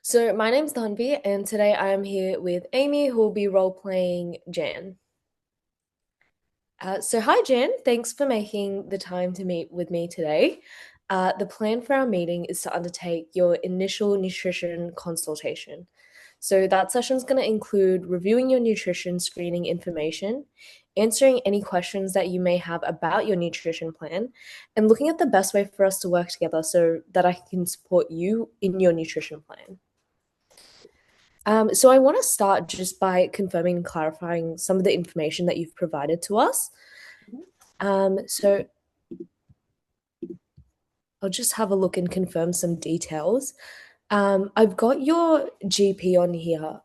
So my name's Dhanvi, and today I am here with Amy, who will be role playing Jan. So hi Jan, thanks for making the time to meet with me today. The plan for our meeting is to undertake your initial nutrition consultation. So that session is going to include reviewing your nutrition screening information, answering any questions that you may have about your nutrition plan, and looking at the best way for us to work together so that I can support you in your nutrition plan. So I want to start just by confirming and clarifying some of the information that you've provided to us. So I'll just have a look and confirm some details. I've got your GP on here,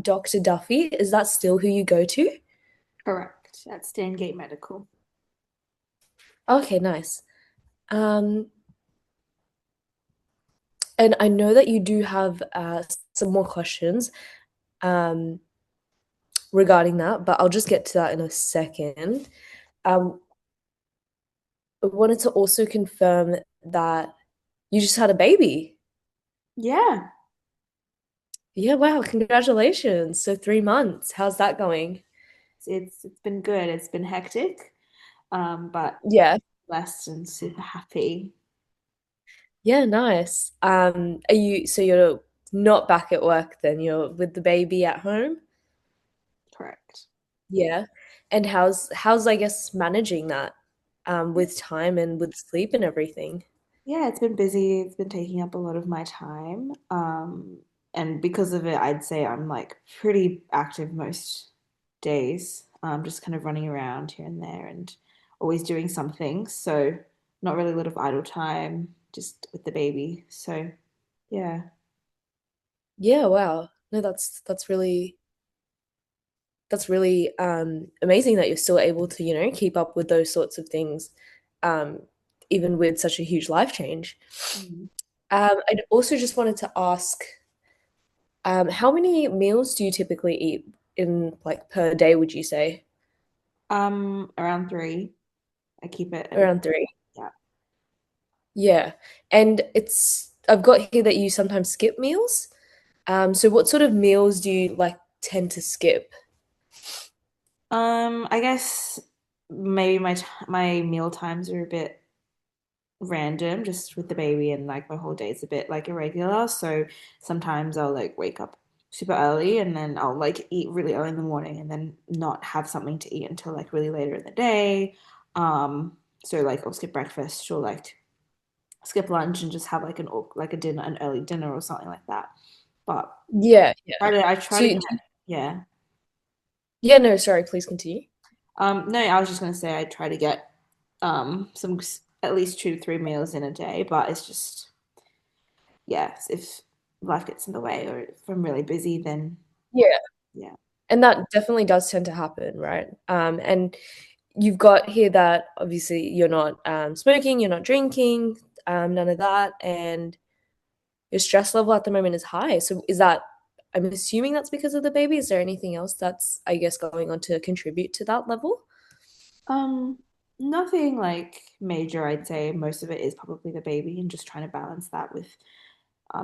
Dr. Duffy. Is that still who you go to? Correct. At Stangate Medical. Okay, nice. Um, and I know that you do have some more questions um, regarding that, but I'll just get to that in a second. Um, I wanted to also confirm that you just had a baby. Yeah, Yeah, wow, congratulations. So 3 months. How's that going? it's been good. It's been hectic, but Yeah. blessed and super happy. Yeah, nice. Are you so you're not back at work then? You're with the baby at home? Correct. Yeah. And how's I guess managing that with time and with sleep and everything? Yeah, it's been busy. It's been taking up a lot of my time. And because of it, I'd say I'm like pretty active most days. Just kind of running around here and there and always doing something. So not really a lot of idle time, just with the baby. So yeah. Yeah, wow. No, that's really amazing that you're still able to, keep up with those sorts of things, um, even with such a huge life change. Mm. I also just wanted to ask, how many meals do you typically eat in like per day, would you say? Around three. I keep it at Around three. yeah. Yeah. And I've got here that you sometimes skip meals. So what sort of meals do you like tend to skip? I guess maybe my meal times are a bit random, just with the baby, and like my whole day is a bit like irregular. So sometimes I'll like wake up super early, and then I'll like eat really early in the morning, and then not have something to eat until like really later in the day. So like I'll skip breakfast or like skip lunch and just have like like a dinner, an early dinner or something like that. But Yeah, yeah. I try So to get yeah. yeah, no, sorry, please continue. No, I was just gonna say I try to get some at least 2 to 3 meals in a day, but it's just yeah, if life gets in the way or if I'm really busy, then Yeah. yeah. And that definitely does tend to happen, right? And you've got here that obviously you're not smoking, you're not drinking, none of that, and your stress level at the moment is high. So is that, I'm assuming that's because of the baby. Is there anything else that's, I guess, going on to contribute to that level? Um, Nothing like major, I'd say. Most of it is probably the baby and just trying to balance that with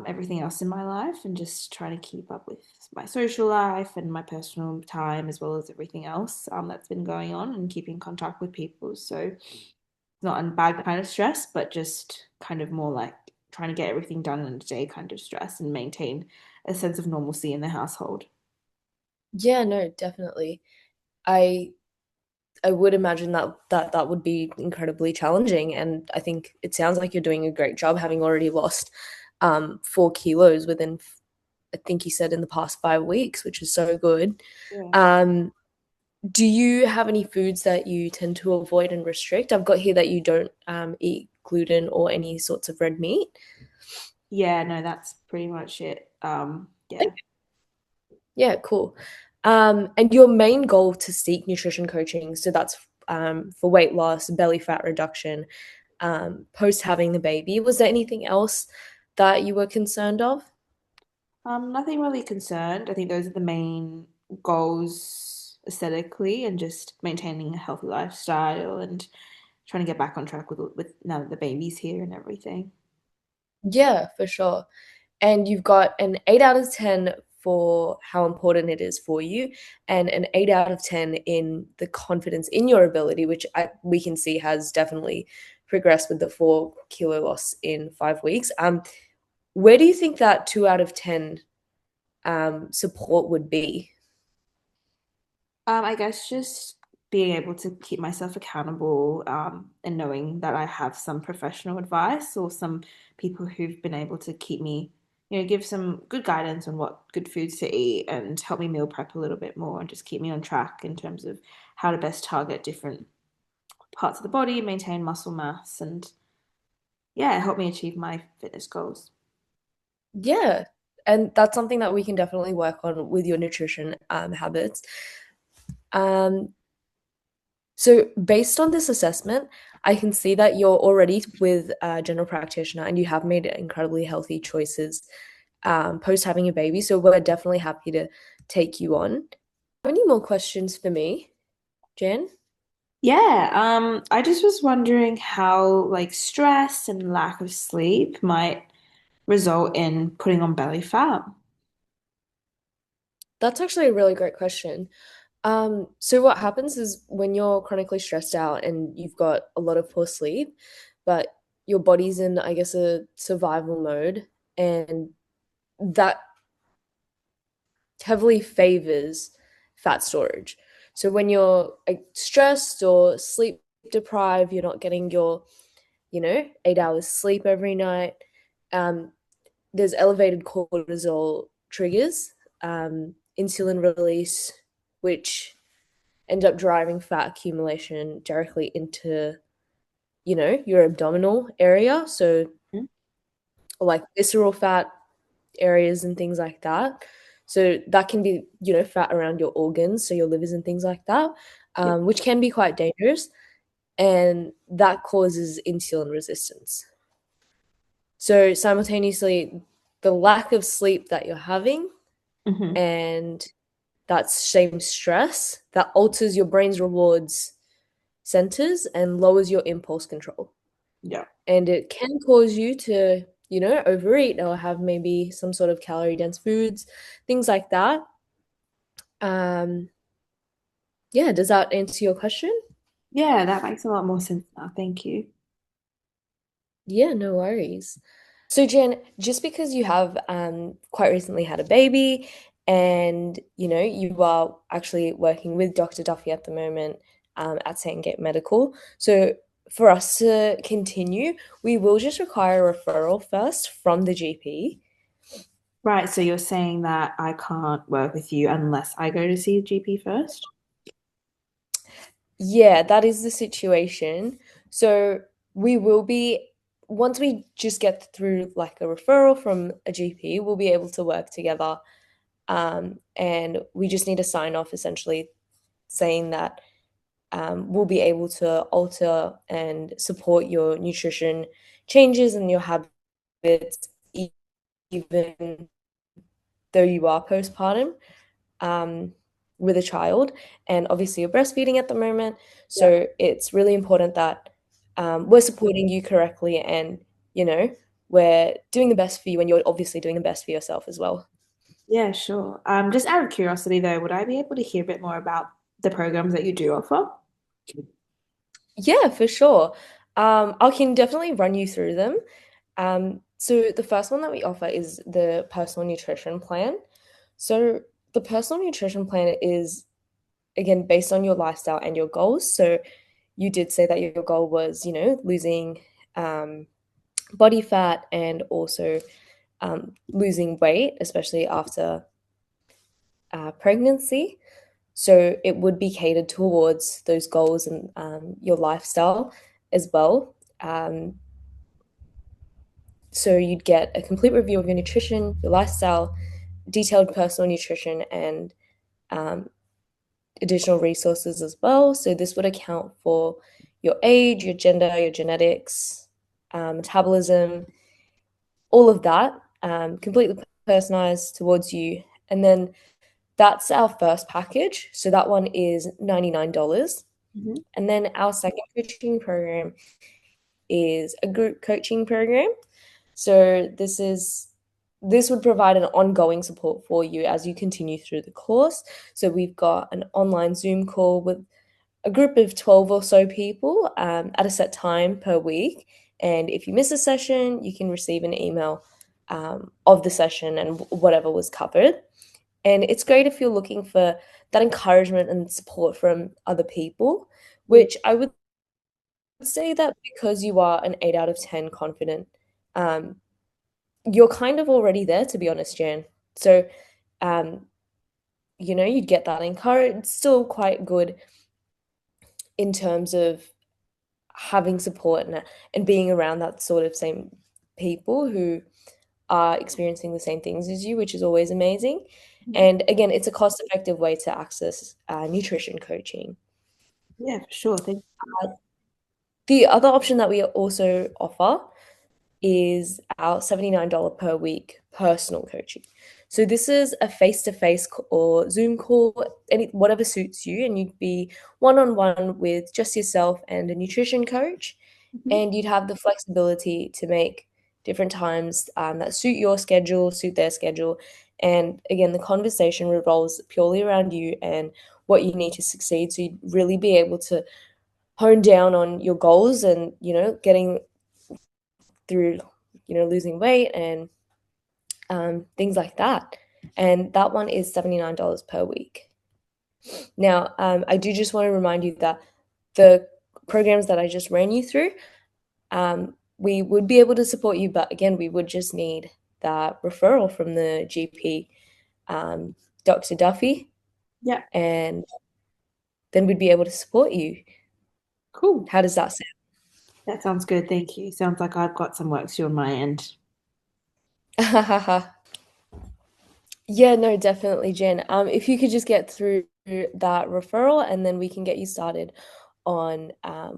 everything else in my life and just trying to keep up with my social life and my personal time as well as everything else that's been going on and keeping contact with people. So it's not a bad kind of stress, but just kind of more like trying to get everything done in a day kind of stress and maintain a sense of normalcy in the household. Yeah, no, definitely. I I would imagine that would be incredibly challenging, and I think it sounds like you're doing a great job, having already lost 4 kilos within, I think you said in the past 5 weeks, which is so good. Yeah. Um, do you have any foods that you tend to avoid and restrict? I've got here that you don't eat gluten or any sorts of red meat. Yeah, no, that's pretty much it. Yeah. Yeah, cool. And your main goal to seek nutrition coaching, so that's for weight loss, belly fat reduction, post having the baby. Was there anything else that you were concerned of? Nothing really concerned. I think those are the main goals aesthetically and just maintaining a healthy lifestyle and trying to get back on track with now that the baby's here and everything. Yeah, for sure. And you've got an 8 out of 10 for how important it is for you, and an 8 out of 10 in the confidence in your ability, which we can see has definitely progressed with the 4 kilo loss in 5 weeks. Where do you think that 2 out of 10 support would be? I guess just being able to keep myself accountable, and knowing that I have some professional advice or some people who've been able to keep me, give some good guidance on what good foods to eat and help me meal prep a little bit more and just keep me on track in terms of how to best target different parts of the body, maintain muscle mass, and yeah, help me achieve my fitness goals. Yeah. And that's something that we can definitely work on with your nutrition habits. Um, So, based on this assessment, I can see that you're already with a general practitioner and you have made incredibly healthy choices post having a baby. So, we're definitely happy to take you on. Any more questions for me, Jan? Yeah, I just was wondering how like stress and lack of sleep might result in putting on belly fat. That's actually a really great question. So, what happens is when you're chronically stressed out and you've got a lot of poor sleep, but your body's in, I guess, a survival mode, and that heavily favors fat storage. So when you're like, stressed or sleep deprived, you're not getting your, 8 hours sleep every night. Um, there's elevated cortisol triggers, insulin release, which end up driving fat accumulation directly into, your abdominal area. So Mhm. like visceral fat areas and things like that. So that can be, fat around your organs, so your livers and things like that, Yeah. which can be quite dangerous. And that causes insulin resistance. So simultaneously, the lack of sleep that you're having Hmm. and that same stress that alters your brain's rewards centers and lowers your impulse control. Yeah. And it can cause you to, overeat or have maybe some sort of calorie dense foods, things like that. Um, yeah, does that answer your question? Yeah, that makes a lot more sense now. Thank you. Yeah, no worries. So, Jen, just because you have quite recently had a baby and you are actually working with Dr. Duffy at the moment at St. Gate Medical. So, for us to continue, we will just require a referral first from the GP. Right, so you're saying that I can't work with you unless I go to see a GP first? Yeah, that is the situation. So we will be, once we just get through like a referral from a GP, we'll be able to work together. And we just need to sign off essentially saying that we'll be able to alter and support your nutrition changes and your habits, even though you are postpartum um, with a child. And obviously, you're breastfeeding at the moment. Yeah. So it's really important that we're supporting you correctly and, we're doing the best for you. And you're obviously doing the best for yourself as well. Yeah, sure. Just out of curiosity though, would I be able to hear a bit more about the programs that you do offer? Yeah, for sure. I can definitely run you through them. So the first one that we offer is the personal nutrition plan. So the personal nutrition plan is again based on your lifestyle and your goals. So you did say that your goal was, losing um, body fat and also losing weight, especially after pregnancy. So it would be catered towards those goals and your lifestyle as well. So you'd get a complete review of your nutrition, your lifestyle, detailed personal nutrition, and um, additional resources as well. So this would account for your age, your gender, your genetics, metabolism, all of that, completely personalized towards you. And then that's our first package. So that one is $99. Hmm. And then our second coaching program is a group coaching program. So this is this would provide an ongoing support for you as you continue through the course. So we've got an online Zoom call with a group of 12 or so people at a set time per week. And if you miss a session, you can receive an email of the session and whatever was covered. And it's great if you're looking for that encouragement and support from other people, Yeah. which I would say that because you are an 8 out of 10 confident, um, you're kind of already there, to be honest, Jan. So, um, you'd get that encouraged. It's still quite good in terms of having support and being around that sort of same people who are experiencing the same things as you, which is always amazing. Mhm. And again, it's a cost-effective way to access nutrition coaching. Yeah, for sure. Thank Uh, the other option that we also offer is our $79 per week personal coaching. So this is a face-to-face or Zoom call, whatever suits you, and you'd be one-on-one with just yourself and a nutrition coach, you. Mhm. and you'd have the flexibility to make different times that suit your schedule, suit their schedule, and again, the conversation revolves purely around you and what you need to succeed. So you'd really be able to hone down on your goals and getting through losing weight and things like that. And that one is $79 per week. Now, I do just want to remind you that the programs that I just ran you through, we would be able to support you, but again, we would just need that referral from the GP, Dr. Duffy, Yeah, and then we'd be able to support you. cool. How does that That sounds good. Thank you. Sounds like I've got some work to do on my end. sound? Yeah, no, definitely, Jen. If you could just get through that referral, and then we can get you started on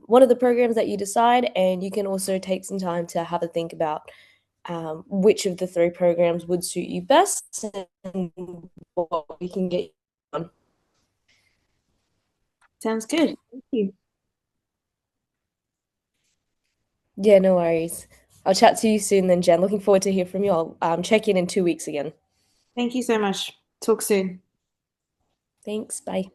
one of the programs that you decide, and you can also take some time to have a think about which of the three programs would suit you best and what we can get you on. Sounds good. Thank you. Yeah, no worries. I'll chat to you soon then, Jen. Looking forward to hear from you. I'll check in 2 weeks again. Thank you so much. Talk soon. Thanks. Bye.